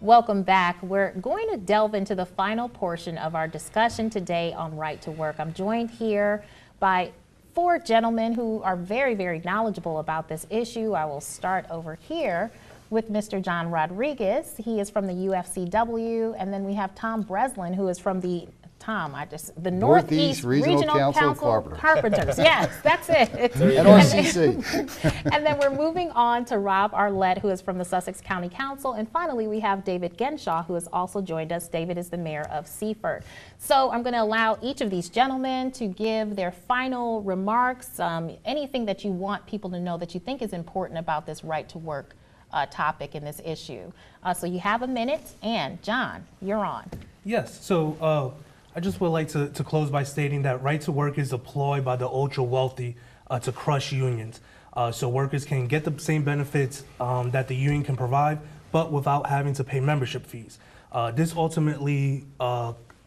Welcome back. We're going to delve into the final portion of our discussion today on right to work. I'm joined here by four gentlemen who are very, very knowledgeable about this issue. I will start over here with Mr. John Rodriguez. He is from the UFCW, and then we have Tom Breslin, who is from the Northeast Regional Council Carpenters. Yes, that's it. And RCC. And then we're moving on to Rob Arlett, who is from the Sussex County Council. And finally, we have David Genshaw, who has also joined us. David is the mayor of Seaford. So I'm going to allow each of these gentlemen to give their final remarks, anything that you want people to know that you think is important about this right to work topic in this issue. So you have a minute, and John, you're on. Yes, so I just would like to close by stating that right to work is a ploy by the ultra wealthy to crush unions. So workers can get the same benefits that the union can provide, but without having to pay membership fees. This will ultimately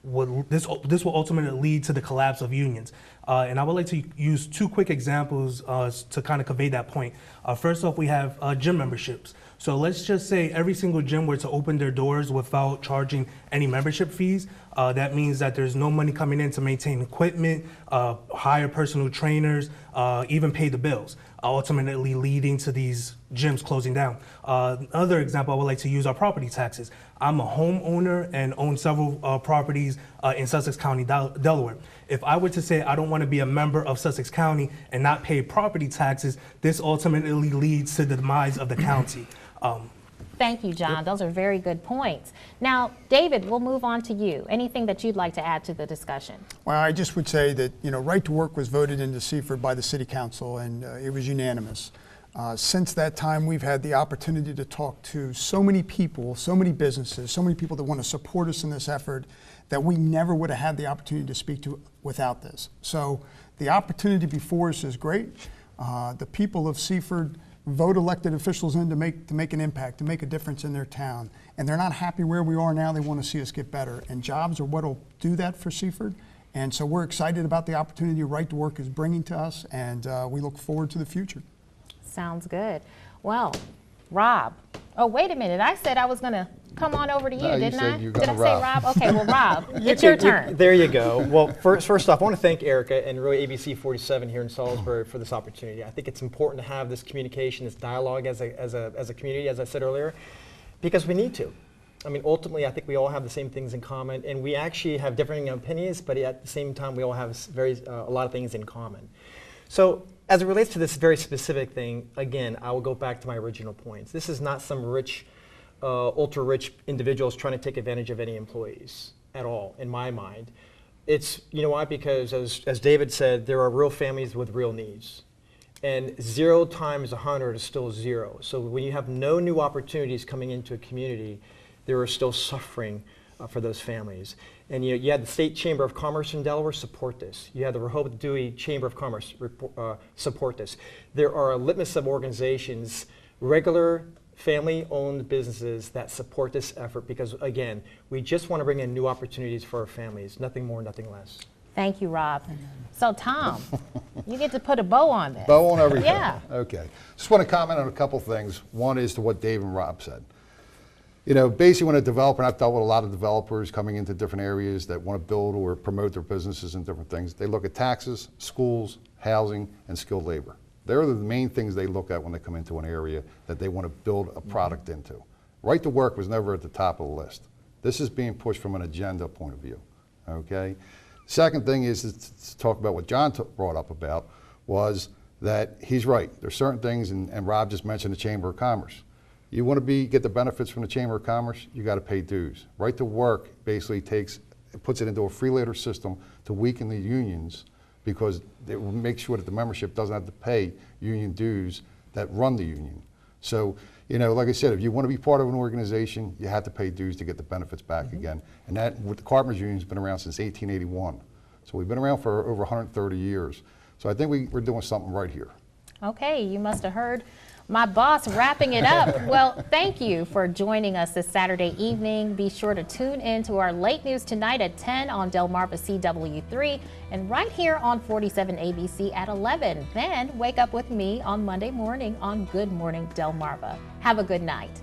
lead to the collapse of unions. And I would like to use two quick examples to kind of convey that point. First off, we have gym memberships. So let's just say every single gym were to open their doors without charging any membership fees. That means that there's no money coming in to maintain equipment, hire personal trainers, even pay the bills, ultimately leading to these gyms closing down. Another example I would like to use are property taxes. I'm a homeowner and own several properties in Sussex County, Delaware. If I were to say I don't want to be a member of Sussex County and not pay property taxes, this ultimately leads to the demise of the county. Thank you, John. Those are very good points. Now, David, we'll move on to you. Anything that you'd like to add to the discussion? Well, I just would say that, right to work was voted into Seaford by the City Council, and it was unanimous. Since that time, we've had the opportunity to talk to so many people, so many businesses, so many people that want to support us in this effort that we never would have had the opportunity to speak to without this. So the opportunity before us is great. The people of Seaford vote elected officials in to make an impact, to make a difference in their town. And they're not happy where we are now. They want to see us get better. And jobs are what will do that for Seaford. And so we're excited about the opportunity Right to Work is bringing to us, and we look forward to the future. Sounds good. Well, Rob. Oh, wait a minute. I said I was going to come on over to you, didn't I? Did I say Rob? Okay, well, Rob, it's your turn. There you go. Well, first off, I want to thank Erica and really ABC 47 here in Salisbury for this opportunity. I think it's important to have this communication, this dialogue as a community, as I said earlier, because we need to. I mean, ultimately, I think we all have the same things in common, and we actually have differing opinions, but at the same time, we all have a lot of things in common. So, as it relates to this very specific thing, again, I will go back to my original points. This is not some rich, ultra-rich individuals trying to take advantage of any employees at all, in my mind. It's, you know why? Because as David said, there are real families with real needs. And 0 times 100 is still 0. So when you have no new opportunities coming into a community, there are still suffering for those families. And you had the State Chamber of Commerce in Delaware support this. You had the Rehoboth Dewey Chamber of Commerce support this. There are a litmus of organizations, regular family-owned businesses that support this effort because, again, we just want to bring in new opportunities for our families, nothing more, nothing less. Thank you, Rob. So, Tom, you get to put a bow on this. Bow on everything. Yeah. Okay. Just want to comment on a couple things. One is to what Dave and Rob said. Basically when a developer, and I've dealt with a lot of developers coming into different areas that want to build or promote their businesses and different things, they look at taxes, schools, housing, and skilled labor. They're the main things they look at when they come into an area that they want to build a product into. Right to work was never at the top of the list. This is being pushed from an agenda point of view, okay? Second thing is to talk about what John brought up about was that he's right. There's certain things, and Rob just mentioned the Chamber of Commerce. You want to get the benefits from the Chamber of Commerce, you got to pay dues. Right to work basically puts it into a freeloader system to weaken the unions because it will make sure that the membership doesn't have to pay union dues that run the union. So, like I said, if you want to be part of an organization, you have to pay dues to get the benefits back again. And that, with the Carpenters Union, has been around since 1881. So we've been around for over 130 years. So I think we're doing something right here. Okay, you must have heard my boss wrapping it up. Well, thank you for joining us this Saturday evening. Be sure to tune in to our late news tonight at 10 on Delmarva CW3 and right here on 47 ABC at 11. Then wake up with me on Monday morning on Good Morning Delmarva. Have a good night.